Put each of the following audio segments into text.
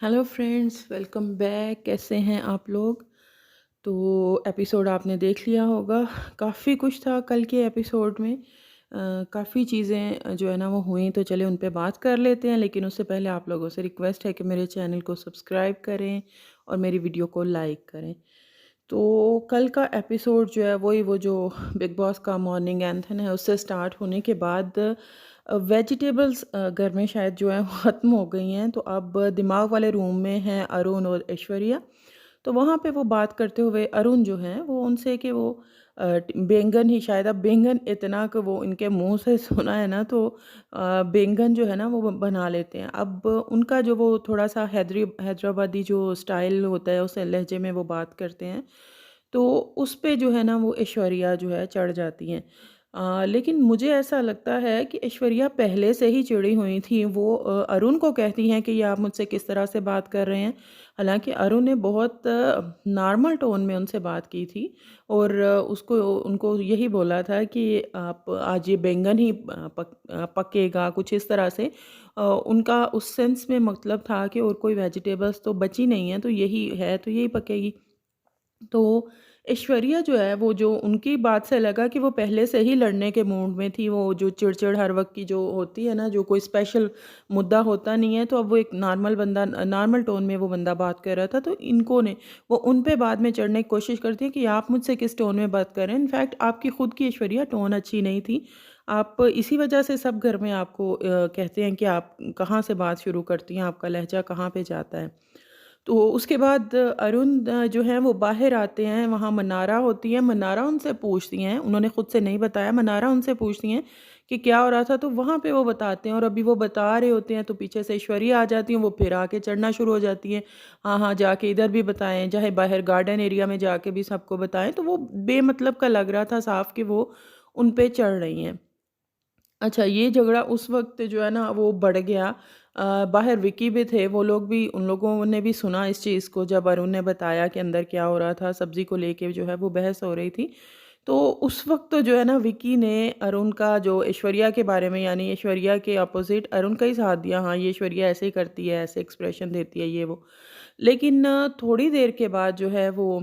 Hello friends, welcome back. कैसे हैं आप लोग? तो एपिसोड आपने देख लिया होगा। काफ़ी कुछ था कल के एपिसोड में। काफ़ी चीज़ें जो है ना वो हुई, तो चले उन पे बात कर लेते हैं। लेकिन उससे पहले आप लोगों से रिक्वेस्ट है कि मेरे चैनल को सब्सक्राइब करें और मेरी वीडियो को लाइक करें। तो कल का एपिसोड जो है वही वो जो बिग बॉस का मॉर्निंग एंथन है उससे स्टार्ट होने के बाद वेजिटेबल्स घर में शायद जो है वो ख़त्म हो गई हैं। तो अब दिमाग वाले रूम में हैं अरुण और ऐश्वर्या। तो वहाँ पे वो बात करते हुए अरुण जो हैं वो उनसे कि वो बैंगन ही शायद, अब बैंगन इतना कि वो इनके मुंह से सुना है ना, तो बैंगन जो है ना वो बना लेते हैं। अब उनका जो वो थोड़ा सा हैदराबादी जो स्टाइल होता है उस लहजे में वो बात करते हैं। तो उस पे जो है ना वो ऐश्वर्या जो है चढ़ जाती हैं। लेकिन मुझे ऐसा लगता है कि ऐश्वर्या पहले से ही चिढ़ी हुई थी। वो अरुण को कहती हैं कि ये आप मुझसे किस तरह से बात कर रहे हैं। हालांकि अरुण ने बहुत नॉर्मल टोन में उनसे बात की थी और उसको उनको यही बोला था कि आप आज ये बैंगन ही पकेगा, कुछ इस तरह से। उनका उस सेंस में मतलब था कि और कोई वेजिटेबल्स तो बची नहीं है, तो यही है तो यही पकेगी। तो ऐश्वर्या जो है वो जो उनकी बात से लगा कि वो पहले से ही लड़ने के मूड में थी। वो जो चिड़चिड़ हर वक्त की जो होती है ना, जो कोई स्पेशल मुद्दा होता नहीं है, तो अब वो एक नॉर्मल टोन में वो बंदा बात कर रहा था। तो इनको ने वो उन पे बाद में चढ़ने की कोशिश करती है कि आप मुझसे किस टोन में बात कर रहे हैं। इनफैक्ट आपकी खुद की ऐश्वर्या टोन अच्छी नहीं थी। आप इसी वजह से सब घर में आपको कहते हैं कि आप कहाँ से बात शुरू करती हैं, आपका लहजा कहाँ पे जाता है। तो उसके बाद अरुण जो हैं वो बाहर आते हैं, वहाँ मनारा होती है। मनारा उनसे पूछती हैं, उन्होंने खुद से नहीं बताया, मनारा उनसे पूछती हैं कि क्या हो रहा था। तो वहाँ पे वो बताते हैं और अभी वो बता रहे होते हैं तो पीछे से ऐश्वर्या आ जाती हैं। वो फिर आके चढ़ना शुरू हो जाती हैं, हाँ हाँ जाके इधर भी बताएं, चाहे बाहर गार्डन एरिया में जाके भी सबको बताएं। तो वो बेमतलब का लग रहा था साफ कि वो उन पे चढ़ रही हैं। अच्छा, ये झगड़ा उस वक़्त जो है ना वो बढ़ गया। बाहर विकी भी थे, वो लोग भी, उन लोगों ने भी सुना इस चीज़ को जब अरुण ने बताया कि अंदर क्या हो रहा था, सब्ज़ी को लेके जो है वो बहस हो रही थी। तो उस वक़्त तो जो है ना विकी ने अरुण का जो ऐश्वर्या के बारे में, यानी ऐश्वर्या के अपोज़िट अरुण का ही साथ दिया। हाँ, ये ऐश्वर्या ऐसे ही करती है, ऐसे एक्सप्रेशन देती है, ये वो। लेकिन थोड़ी देर के बाद जो है वो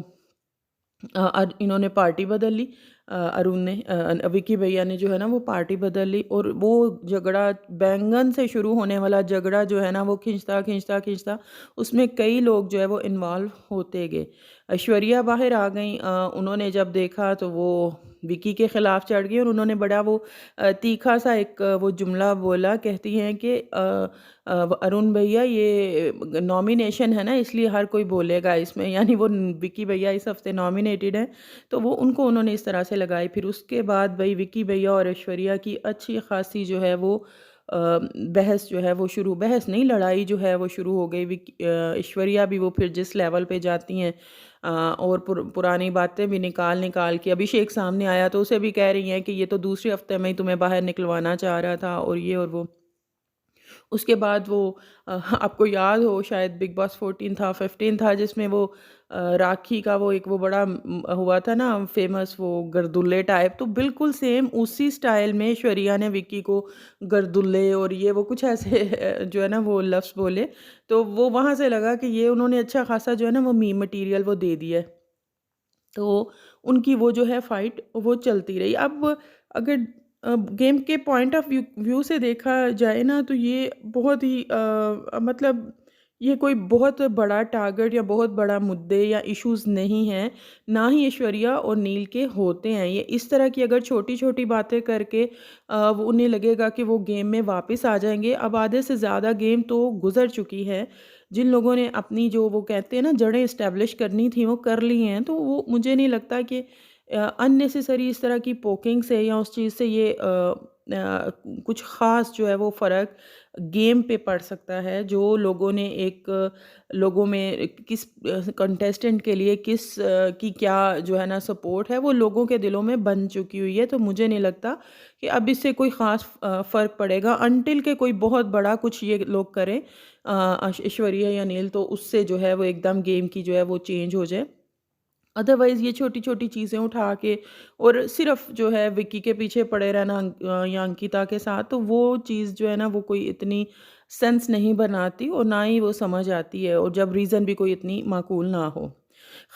इन्होंने पार्टी बदल ली। अरुण ने विकी भैया ने जो है ना वो पार्टी बदल ली और वो झगड़ा, बैंगन से शुरू होने वाला झगड़ा जो है ना वो खींचता खींचता खींचता उसमें कई लोग जो है वो इन्वॉल्व होते गए। ऐश्वर्या बाहर आ गई। उन्होंने जब देखा तो वो विकी के खिलाफ चढ़ गई और उन्होंने बड़ा वो तीखा सा एक वो जुमला बोला। कहती हैं कि अरुण भैया ये नॉमिनेशन है ना, इसलिए हर कोई बोलेगा इसमें, यानी वो विकी भैया इस हफ्ते नॉमिनेटेड हैं। तो वो उनको उन्होंने इस तरह से लगाई। फिर उसके बाद भाई विकी भैया और ऐश्वर्या की अच्छी खासी जो है वो बहस जो है वो शुरू, बहस नहीं लड़ाई जो है वो शुरू हो गई। ऐश्वर्या भी वो फिर जिस लेवल पे जाती हैं और पुरानी बातें भी निकाल निकाल के, अभिषेक सामने आया तो उसे भी कह रही हैं कि ये तो दूसरे हफ्ते में ही तुम्हें बाहर निकलवाना चाह रहा था और ये और वो। उसके बाद वो आपको याद हो शायद बिग बॉस 14 था 15 था जिसमें वो राखी का वो एक वो बड़ा हुआ था ना फेमस, वो गर्दुल्ले टाइप। तो बिल्कुल सेम उसी स्टाइल में श्वरिया ने विक्की को गर्दुल्ले और ये वो कुछ ऐसे जो है ना वो लफ्ज़ बोले। तो वो वहाँ से लगा कि ये उन्होंने अच्छा खासा जो है ना वो मीम मटीरियल वो दे दिया है। तो उनकी वो जो है फाइट वो चलती रही। अब अगर गेम के पॉइंट ऑफ व्यू से देखा जाए ना, तो ये बहुत ही मतलब ये कोई बहुत बड़ा टारगेट या बहुत बड़ा मुद्दे या इश्यूज नहीं है। ना ही ऐश्वर्या और नील के होते हैं। ये इस तरह की अगर छोटी छोटी बातें करके वो उन्हें लगेगा कि वो गेम में वापस आ जाएंगे। अब आधे से ज़्यादा गेम तो गुजर चुकी है। जिन लोगों ने अपनी जो वो कहते हैं ना जड़ें इस्टेब्लिश करनी थी वो कर ली हैं। तो वो मुझे नहीं लगता कि अननेसेसरी इस तरह की पोकिंग से या उस चीज़ से ये कुछ ख़ास जो है वो फ़र्क गेम पे पड़ सकता है। जो लोगों ने एक लोगों में किस कंटेस्टेंट के लिए किस की क्या जो है ना सपोर्ट है वो लोगों के दिलों में बन चुकी हुई है। तो मुझे नहीं लगता कि अब इससे कोई ख़ास फ़र्क पड़ेगा अनटिल के कोई बहुत बड़ा कुछ ये लोग करें, ऐश्वर्या या नील, तो उससे जो है वो एकदम गेम की जो है वो चेंज हो जाए। अदरवाइज़ ये छोटी-छोटी चीज़ें उठा के और सिर्फ़ जो है विक्की के पीछे पड़े रहना या अंकिता के साथ, तो वो चीज़ जो है ना वो कोई इतनी सेंस नहीं बनाती और ना ही वो समझ आती है, और जब रीज़न भी कोई इतनी माकूल ना हो।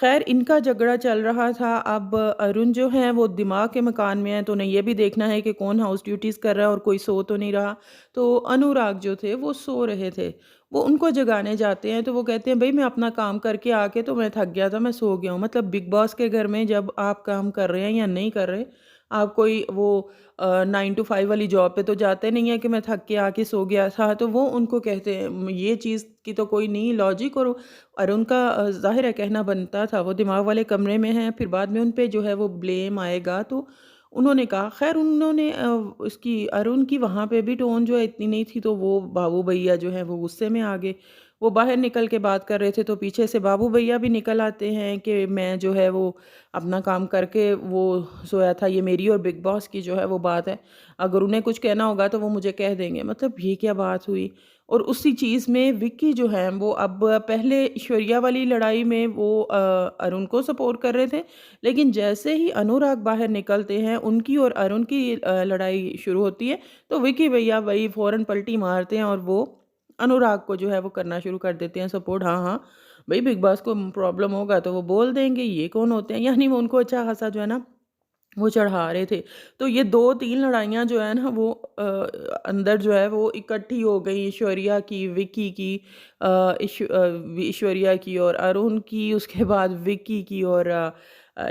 ख़ैर इनका झगड़ा चल रहा था, अब अरुण जो हैं वो दिमाग के मकान में हैं, तो उन्हें ये भी देखना है कि कौन हाउस ड्यूटीज़ कर रहा है और कोई सो तो नहीं रहा। तो अनुराग जो थे वो सो रहे थे, वो उनको जगाने जाते हैं, तो वो कहते हैं भई मैं अपना काम करके आके तो मैं थक गया था, मैं सो गया हूँ। मतलब बिग बॉस के घर में जब आप काम कर रहे हैं या नहीं कर रहे, आप कोई वो 9 टू 5 वाली जॉब पे तो जाते नहीं हैं कि मैं थक के आके सो गया था, तो वो उनको कहते हैं ये चीज़ की तो कोई नहीं लॉजिक, और उनका ज़ाहिर है कहना बनता था, वो दिमाग वाले कमरे में हैं, फिर बाद में उन पे जो है वो ब्लेम आएगा, तो उन्होंने कहा। ख़ैर उन्होंने उसकी अरुण की वहाँ पे भी टोन जो है इतनी नहीं थी, तो वो बाबू भैया जो हैं वो गुस्से में आ गए। वो बाहर निकल के बात कर रहे थे, तो पीछे से बाबू भैया भी निकल आते हैं कि मैं जो है वो अपना काम करके वो सोया था, ये मेरी और बिग बॉस की जो है वो बात है। अगर उन्हें कुछ कहना होगा तो वो मुझे कह देंगे। मतलब ये क्या बात हुई? और उसी चीज़ में विक्की जो है वो अब पहले ऐश्वर्या वाली लड़ाई में वो अरुण को सपोर्ट कर रहे थे, लेकिन जैसे ही अनुराग बाहर निकलते हैं, उनकी और अरुण की लड़ाई शुरू होती है, तो विक्की भैया वही फ़ौरन पलटी मारते हैं और वो अनुराग को जो है वो करना शुरू कर देते हैं सपोर्ट। हाँ, हाँ, भई बिग बॉस को प्रॉब्लम होगा तो वो बोल देंगे, ये कौन होते हैं? यानी वो उनको अच्छा खासा जो है ना वो चढ़ा रहे थे। तो ये 2-3 लड़ाइयाँ जो है ना वो अंदर जो है वो इकट्ठी हो गई, ऐश्वर्या की, विक्की की, ऐश्वर्या की और अरुण की, उसके बाद विक्की की और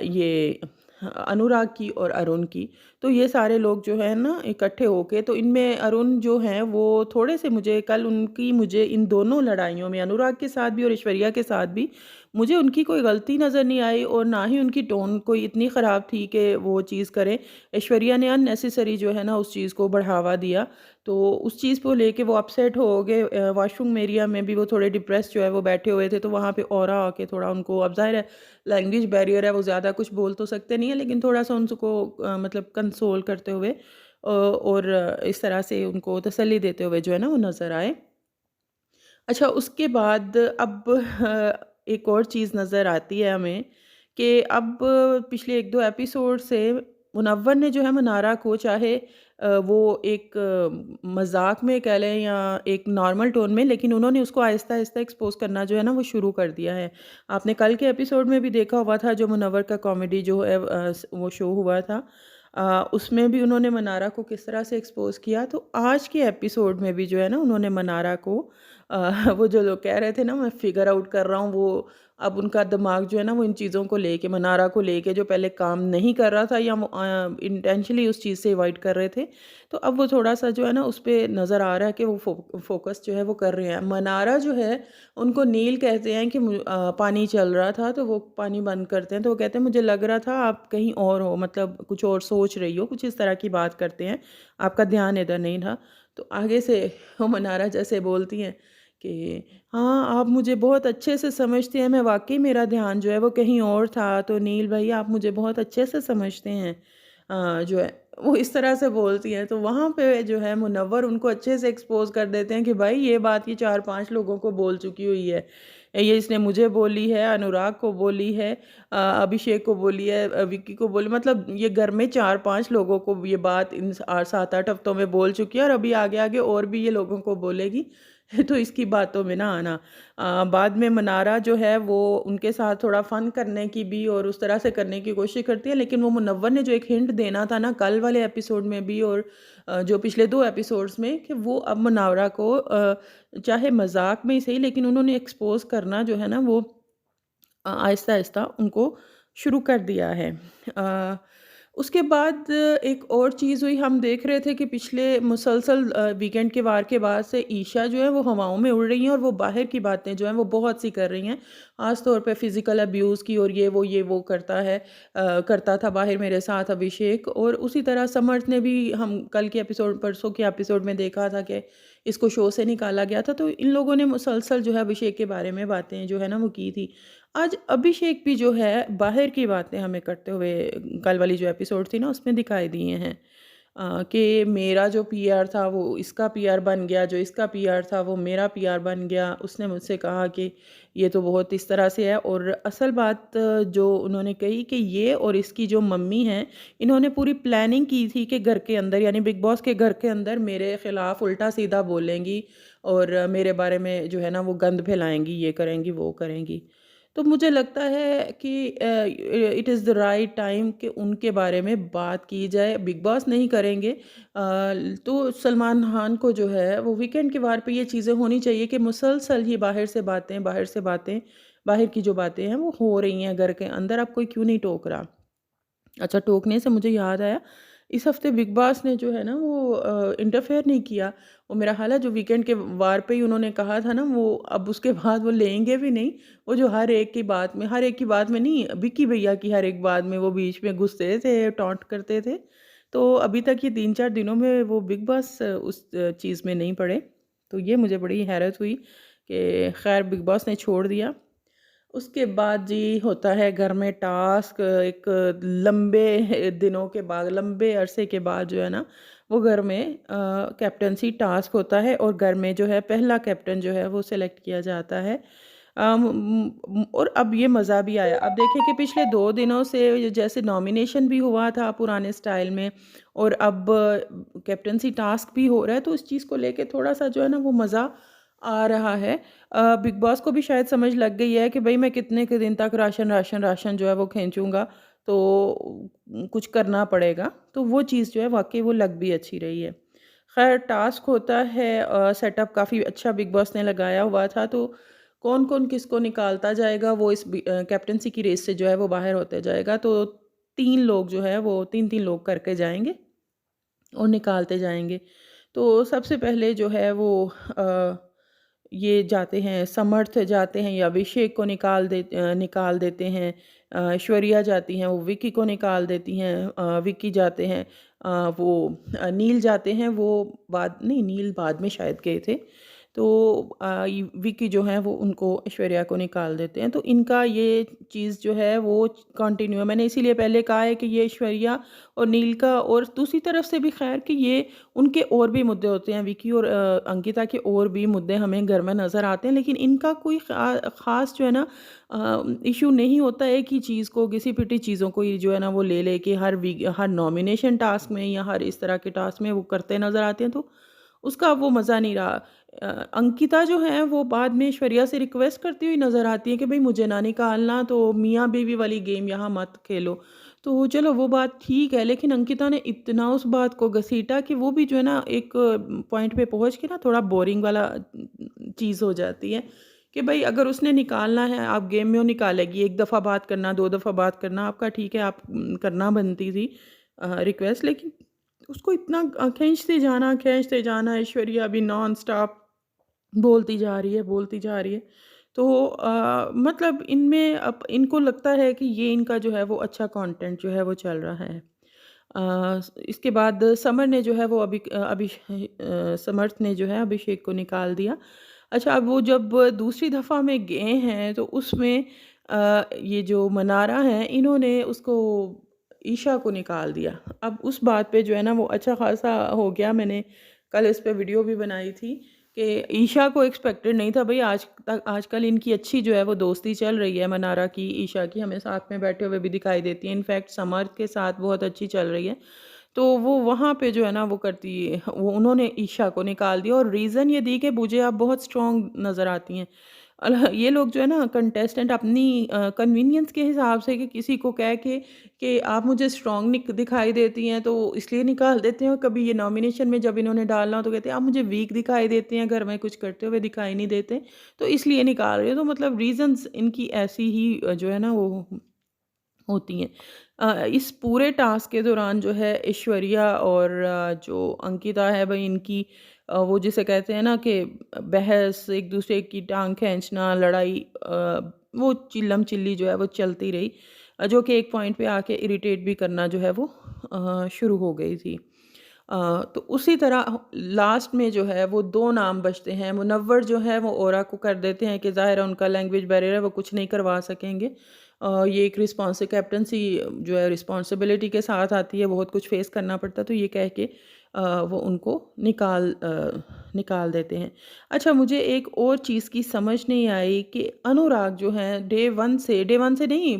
ये अनुराग की और अरुण की। तो ये सारे लोग जो हैं ना इकट्ठे होके, तो इनमें अरुण जो हैं वो थोड़े-से मुझे कल उनकी मुझे इन दोनों लड़ाइयों में अनुराग के साथ भी और ऐश्वर्या के साथ भी मुझे उनकी कोई गलती नज़र नहीं आई, और ना ही उनकी टोन कोई इतनी ख़राब थी कि वो चीज़ करें। ऐश्वर्या ने अननेसेसरी जो है ना उस चीज़ को बढ़ावा दिया, तो उस चीज़ को लेके वो अपसेट हो गए। वॉशरूम एरिया में भी वो थोड़े डिप्रेस जो है वो बैठे हुए थे, तो वहाँ पे ऑरा आके थोड़ा उनको, अब ज़ाहिर है लैंग्वेज बैरियर है, वो ज़्यादा कुछ बोल तो सकते नहीं है, लेकिन थोड़ा-सा उनको मतलब कंसोल करते हुए और इस तरह से उनको तसल्ली देते हुए जो है ना वो नज़र आए। अच्छा, उसके बाद अब एक और चीज़ नज़र आती है हमें कि अब पिछले 1-2 एपिसोड से मुनव्वर ने जो है मनारा को, चाहे वो एक मज़ाक में कह लें या एक नॉर्मल टोन में, लेकिन उन्होंने उसको आहिस्ता-आहिस्ता एक्सपोज़ करना जो है ना वो शुरू कर दिया है। आपने कल के एपिसोड में भी देखा हुआ था, जो मुनव्वर का कॉमेडी जो है वो शो हुआ था। उसमें भी उन्होंने मनारा को किस तरह से एक्सपोज़ किया, तो आज के एपिसोड में भी जो है ना उन्होंने मनारा को वो जो लोग कह रहे थे ना मैं फ़िगर आउट कर रहा हूँ, वो अब उनका दिमाग जो है ना वो इन चीज़ों को लेके, मनारा को लेके, जो पहले काम नहीं कर रहा था या वो इंटेंशनली उस चीज़ से अवॉइड कर रहे थे, तो अब वो थोड़ा-सा जो है ना उस पे नज़र आ रहा है कि वो फ़ोकस जो है वो कर रहे हैं। मनारा जो है उनको नील कहते हैं कि पानी चल रहा था तो वो पानी बंद करते हैं, तो वो कहते हैं मुझे लग रहा था आप कहीं और हो, मतलब कुछ और सोच रही हो, कुछ इस तरह की बात करते हैं, आपका ध्यान इधर नहीं था। तो आगे से वो मनारा जैसे बोलती हैं कि हाँ, आप मुझे बहुत अच्छे से समझते हैं, मैं वाक़ई मेरा ध्यान जो है वो कहीं और था, तो नील भई आप मुझे बहुत अच्छे से समझते हैं। जो है वो इस तरह से बोलती हैं, तो वहाँ पे जो है मुनव्वर उनको अच्छे से एक्सपोज़ कर देते हैं कि भाई ये बात ये 4-5 लोगों को बोल चुकी हुई है। ये इसने मुझे बोली है, अनुराग को बोली है, अभिषेक को बोली है, विक्की को बोली, मतलब ये घर में 4-5 लोगों को ये बात इन 7-8 हफ्तों में बोल चुकी है, और अभी आगे-आगे और भी ये लोगों को बोलेगी। तो इसकी बातों में ना आना। बाद में मनारा जो है वो उनके साथ थोड़ा फ़न करने की भी और उस तरह से करने की कोशिश करती है, लेकिन वो मुनव्वर ने जो एक हिंट देना था ना कल वाले एपिसोड में भी और जो पिछले 2 एपिसोड्स में, कि वो अब मुनावरा को चाहे मज़ाक में ही सही, लेकिन उन्होंने एक्सपोज़ करना जो है ना वो आहिस्ता-आहिस्ता उनको शुरू कर दिया है। अ, उसके बाद एक और चीज़ हुई, हम देख रहे थे कि पिछले मुसलसल वीकेंड के वार के बाद से ईशा जो है वो हवाओं में उड़ रही हैं और वो बाहर की बातें जो हैं वो बहुत सी कर रही हैं। ख़ास तौर पे फ़िज़िकल अब्यूज़ की, और ये वो करता है, करता था बाहर मेरे साथ अभिषेक, और उसी तरह समर्थ ने भी, हम कल के एपिसोड परसों के एपिसोड में देखा था कि इसको शो से निकाला गया था। तो इन लोगों ने मुसलसल जो है अभिषेक के बारे में बातें जो है ना वो की थी। आज अभिषेक भी जो है बाहर की बातें हमें करते हुए कल वाली जो एपिसोड थी ना उसमें दिखाई दिए हैं। कि मेरा जो पीआर था वो इसका पीआर बन गया, जो इसका पीआर था वो मेरा पीआर बन गया। उसने मुझसे कहा कि ये तो बहुत इस तरह से है, और असल बात जो उन्होंने कही कि ये और इसकी जो मम्मी हैं, इन्होंने पूरी प्लानिंग की थी कि घर के अंदर, यानी बिग बॉस के घर के अंदर मेरे ख़िलाफ़ उल्टा सीधा बोलेंगी और मेरे बारे में जो है ना वो गंद फैलाएँगी, ये करेंगी, वो करेंगी। तो मुझे लगता है कि it is the right time कि उनके बारे में बात की जाए। बिग बॉस नहीं करेंगे तो सलमान खान को जो है वो वीकेंड के वार पे ये चीज़ें होनी चाहिए कि मुसलसल ही बाहर से बातें, बाहर की जो बातें हैं वो हो रही हैं घर के अंदर, अब कोई क्यों नहीं टोक रहा। अच्छा, टोकने से मुझे याद आया, इस हफ़्ते बिग बॉस ने जो है ना वो इंटरफेयर नहीं किया। वो मेरा ख़्याल है जो वीकेंड के वार पे ही उन्होंने कहा था ना, वो अब उसके बाद वो लेंगे भी नहीं। वो जो हर एक की बात में नहीं, विक्की भैया की हर एक बात में वो बीच में घुसते थे, टॉन्ट करते थे। तो अभी तक ये 3-4 दिनों में वो बिग बॉस उस चीज़ में नहीं पड़े। तो ये मुझे बड़ी हैरत हुई कि ख़ैर बिग बॉस ने छोड़ दिया। उसके बाद जी होता है घर में टास्क, एक लंबे दिनों के बाद, लंबे अरसे के बाद जो है ना वो घर में कैप्टनसी टास्क होता है, और घर में जो है पहला कैप्टन जो है वो सिलेक्ट किया जाता है। और अब ये मज़ा भी आया। अब देखें कि पिछले 2 दिनों से ये जैसे नॉमिनेशन भी हुआ था पुराने स्टाइल में, और अब कैप्टनसी टास्क भी हो रहा है, तो इस चीज़ को लेके थोड़ा-सा जो है ना वो मज़ा आ रहा है। बिग बॉस को भी शायद समझ लग गई है कि भई मैं कितने के दिन तक राशन जो है वो खींचूँगा, तो कुछ करना पड़ेगा। तो वो चीज़ जो है वाक़ई वो लग भी अच्छी रही है। ख़ैर टास्क होता है, सेटअप काफ़ी अच्छा बिग बॉस ने लगाया हुआ था, तो कौन-कौन किसको निकालता जाएगा वो इस कैप्टेंसी की रेस से जो है वो बाहर होते जाएगा। तो 3 लोग जो है वो 3-3 लोग करके जाएँगे और निकालते जाएँगे। तो सबसे पहले जो है वो अ, ये जाते हैं, समर्थ जाते हैं या अभिषेक को निकाल देते हैं। ऐश्वर्या जाती हैं, वो विक्की को निकाल देती हैं। विक्की जाते हैं, नील जाते हैं, नील बाद में शायद गए थे। तो विक्की जो हैं वो उनको ऐश्वर्या को निकाल देते हैं। तो इनका ये चीज़ जो है वो कंटिन्यू है। मैंने इसीलिए पहले कहा है कि ये ऐश्वर्या और नील का, और दूसरी तरफ से भी ख़ैर कि ये उनके और भी मुद्दे होते हैं, विकी और अंकिता के और भी मुद्दे हमें घर में नज़र आते हैं, लेकिन इनका कोई ख़ास जो है ना इश्यू नहीं होता है कि चीज़ को, घिसी-पिटी चीज़ों को ये जो है ना वो ले लेके हर नॉमिनेशन टास्क में या हर इस तरह के टास्क में वो करते नज़र आते हैं, तो उसका अब वो मज़ा नहीं रहा। अंकिता जो है वो बाद में ऐश्वर्या से रिक्वेस्ट करती हुई नज़र आती है कि भई मुझे ना निकालना, तो मियाँ-बीवी वाली गेम यहाँ मत खेलो। तो चलो वो बात ठीक है, लेकिन अंकिता ने इतना उस बात को घसीटा कि वो भी जो है ना एक पॉइंट पे पहुँच के ना थोड़ा बोरिंग वाला चीज़ हो जाती है कि भई अगर उसने निकालना है, आप गेम में वो निकालेगी। 1 दफ़ा बात करना, 2 दफ़ा बात करना आपका ठीक है, आप करना बनती थी रिक्वेस्ट, लेकिन उसको इतना खींचते जाना, ऐश्वर्या भी नॉन-स्टॉप बोलती जा रही है। तो मतलब इनमें अब इनको लगता है कि ये इनका जो है वो अच्छा कंटेंट जो है वो चल रहा है। इसके बाद समर ने जो है वो समर्थ ने जो है अभिषेक को निकाल दिया। अच्छा, अब वो जब दूसरी दफ़ा में गए हैं तो उसमें ये जो मनारा हैं इन्होंने उसको ईशा को निकाल दिया। अब उस बात पे जो है ना वो अच्छा ख़ासा हो गया। मैंने कल इस पे वीडियो भी बनाई थी कि ईशा को एक्सपेक्टेड नहीं था भई, आजकल इनकी अच्छी जो है वो दोस्ती चल रही है मनारा की, ईशा की, हमें साथ में बैठे हुए भी दिखाई देती है। इनफैक्ट समर्थ के साथ बहुत अच्छी चल रही है। तो वो वहाँ पे जो है ना वो उन्होंने ईशा को निकाल दिया, और रीज़न ये दी कि मुझे आप बहुत स्ट्रॉन्ग नज़र आती हैं। ये लोग जो है ना कंटेस्टेंट अपनी कन्वीनियंस के हिसाब से कि किसी को कह के कि आप मुझे स्ट्रॉन्ग दिखाई देती हैं तो इसलिए निकाल देते हैं, और कभी ये नॉमिनेशन में जब इन्होंने डालना हो तो कहते हैं आप मुझे वीक दिखाई देते हैं, घर में कुछ करते हुए दिखाई नहीं देते, तो इसलिए निकाल रहे हो। तो मतलब रीज़न्स इनकी ऐसी ही जो है ना वो होती हैं। इस पूरे टास्क के दौरान जो है ऐश्वर्या और जो अंकिता है भई, इनकी वो जिसे कहते हैं ना कि बहस, एक दूसरे की टांग खींचना, लड़ाई, वो चिल्लम-चिल्ली जो है वो चलती रही, जो कि एक पॉइंट पे आके इरिटेट भी करना जो है वो शुरू हो गई थी। तो उसी तरह लास्ट में जो है वो 2 नाम बचते हैं। मुनव्वर जो है वो औरा को कर देते हैं कि ज़ाहिर है उनका लैंग्वेज बैरियर है, वो कुछ नहीं करवा सकेंगे। ये एक कैप्टेंसी जो है रिस्पॉन्सिबिलिटी के साथ आती है, बहुत कुछ फ़ेस करना पड़ता है, तो ये कह के वो उनको निकाल देते हैं। अच्छा, मुझे एक और चीज़ की समझ नहीं आई कि अनुराग जो हैं डे 1 से नहीं,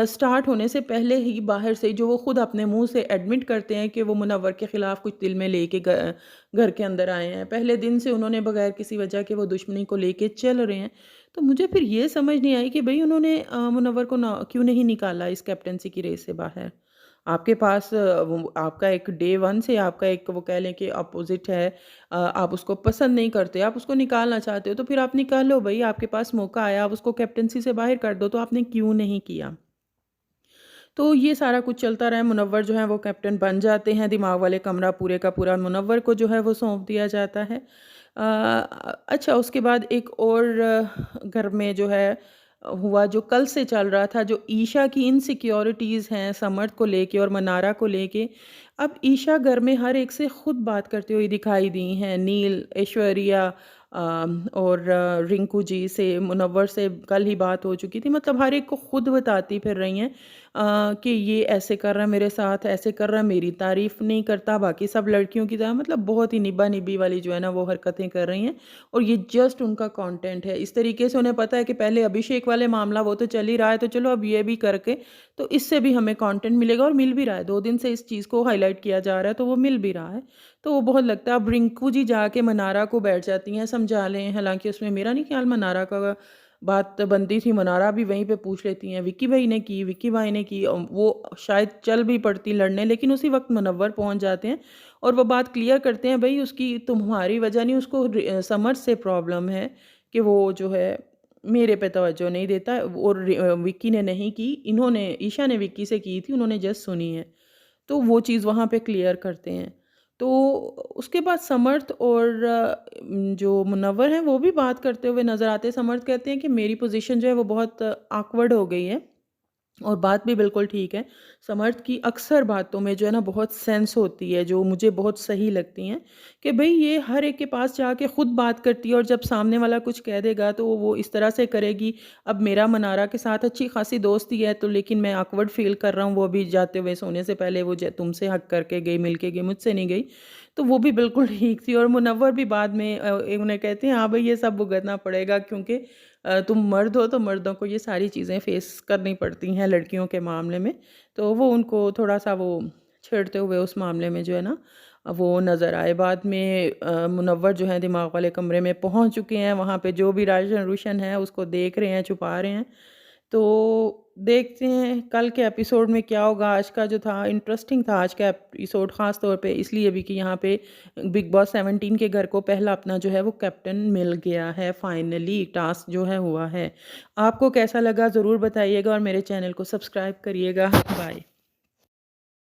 स्टार्ट होने से पहले ही बाहर से जो वो खुद अपने मुँह से एडमिट करते हैं कि वो मुनव्वर के ख़िलाफ़ कुछ दिल में लेके घर के अंदर आए हैं। पहले दिन से उन्होंने बगैर किसी वजह के वो दुश्मनी को लेके चल रहे हैं। तो मुझे फिर ये समझ नहीं आई कि भई उन्होंने मुनव्वर को ना क्यों नहीं निकाला इस कैप्टेंसी की रेस से बाहर? आपके पास वो आपका एक डे 1 से आपका एक वो कह लें कि अपोज़िट है, आप उसको पसंद नहीं करते, आप उसको निकालना चाहते हो, तो फिर आप निकालो भई, आपके पास मौका आया, आप उसको कैप्टेंसी से बाहर कर दो, तो आपने क्यों नहीं किया? तो ये सारा कुछ चलता रहा, मुनव्वर जो है वो कैप्टन बन जाते हैं, दिमाग वाले कमरा पूरे का पूरा मुनव्वर को जो है वो सौंप दिया जाता है। अच्छा, उसके बाद एक और घर में जो है हुआ जो कल से चल रहा था, जो ईशा की इनसिक्योरिटीज़ हैं समर्थ को लेके और मनारा को लेके। अब ईशा घर में हर एक से खुद बात करती हुई दिखाई दी हैं, नील, ऐश्वर्या और रिंकू जी से, मुनव्वर से कल ही बात हो चुकी थी। मतलब हर एक को खुद बताती फिर रही हैं कि ये ऐसे कर रहा है मेरे साथ, ऐसे कर रहा है, मेरी तारीफ़ नहीं करता, बाकी सब लड़कियों की तरह, मतलब बहुत ही निब्बा-निब्बी वाली जो है ना वो हरकतें कर रही हैं। और ये जस्ट उनका कंटेंट है। इस तरीके से उन्हें पता है कि पहले अभिषेक वाले मामला वो तो चल ही रहा है, तो चलो अब ये भी करके तो इससे भी हमें कंटेंट मिलेगा, और मिल भी रहा है। 2 दिन से इस चीज़ को हाइलाइट किया जा रहा है, तो वो मिल भी रहा है। तो वो बहुत लगता है। अब रिंकू जी जाके मनारा को बैठ जाती हैं समझा लें, हालाँकि उसमें मेरा नहीं ख़्याल मनारा का बात बनती थी, मनारा भी वहीं पे पूछ लेती हैं, विक्की भाई ने की, विक्की भाई ने की, वो शायद चल भी पड़ती लड़ने, लेकिन उसी वक़्त मुनव्वर पहुँच जाते हैं और वो बात क्लियर करते हैं, भई उसकी तुम्हारी वजह नहीं, उसको समर से प्रॉब्लम है कि वो जो है मेरे पे तवज्जो नहीं देता, और विक्की ने नहीं की, इन्होंने ईशा ने विक्की से की थी, उन्होंने जस्ट सुनी है। तो वो चीज़ वहाँ पे क्लियर करते हैं। तो उसके बाद समर्थ और जो मुनव्वर हैं वो भी बात करते हुए नज़र आते हैं। समर्थ कहते हैं कि मेरी पोज़ीशन जो है वो बहुत ऑकवर्ड हो गई है, और बात भी बिल्कुल ठीक है। समर्थ की अक्सर बातों में जो है ना बहुत सेंस होती है, जो मुझे बहुत सही लगती हैं, कि भई ये हर एक के पास जाके खुद बात करती है, और जब सामने वाला कुछ कह देगा तो वो इस तरह से करेगी। अब मेरा मनारा के साथ अच्छी खासी दोस्ती है, तो लेकिन मैं ऑकवर्ड फ़ील कर रहा हूँ, वो भी जाते हुए सोने से पहले वो ज तुमसे हग करके गई, मिल के गई, मुझसे नहीं गई। तो वो भी बिल्कुल ठीक थी, और मुनव्वर भी बाद में उन्हें कहते हैं हाँ भई ये सब भुगतना पड़ेगा, क्योंकि तुम मर्द हो तो मर्दों को ये सारी चीज़ें फ़ेस करनी पड़ती हैं लड़कियों के मामले में। तो वो उनको थोड़ा-सा वो छेड़ते हुए उस मामले में जो है ना वो नज़र आए। बाद में मुनव्वर जो हैं दिमाग वाले कमरे में पहुँच चुके हैं, वहाँ पे जो भी राशन-रूशन है उसको देख रहे हैं, छुपा रहे हैं। तो देखते हैं कल के एपिसोड में क्या होगा। आज का जो था इंटरेस्टिंग था, आज का एपिसोड ख़ास तौर पे इसलिए भी कि यहाँ पे बिग बॉस 17 के घर को पहला अपना जो है वो कैप्टन मिल गया है, फाइनली टास्क जो है हुआ है। आपको कैसा लगा ज़रूर बताइएगा, और मेरे चैनल को सब्सक्राइब करिएगा। बाय।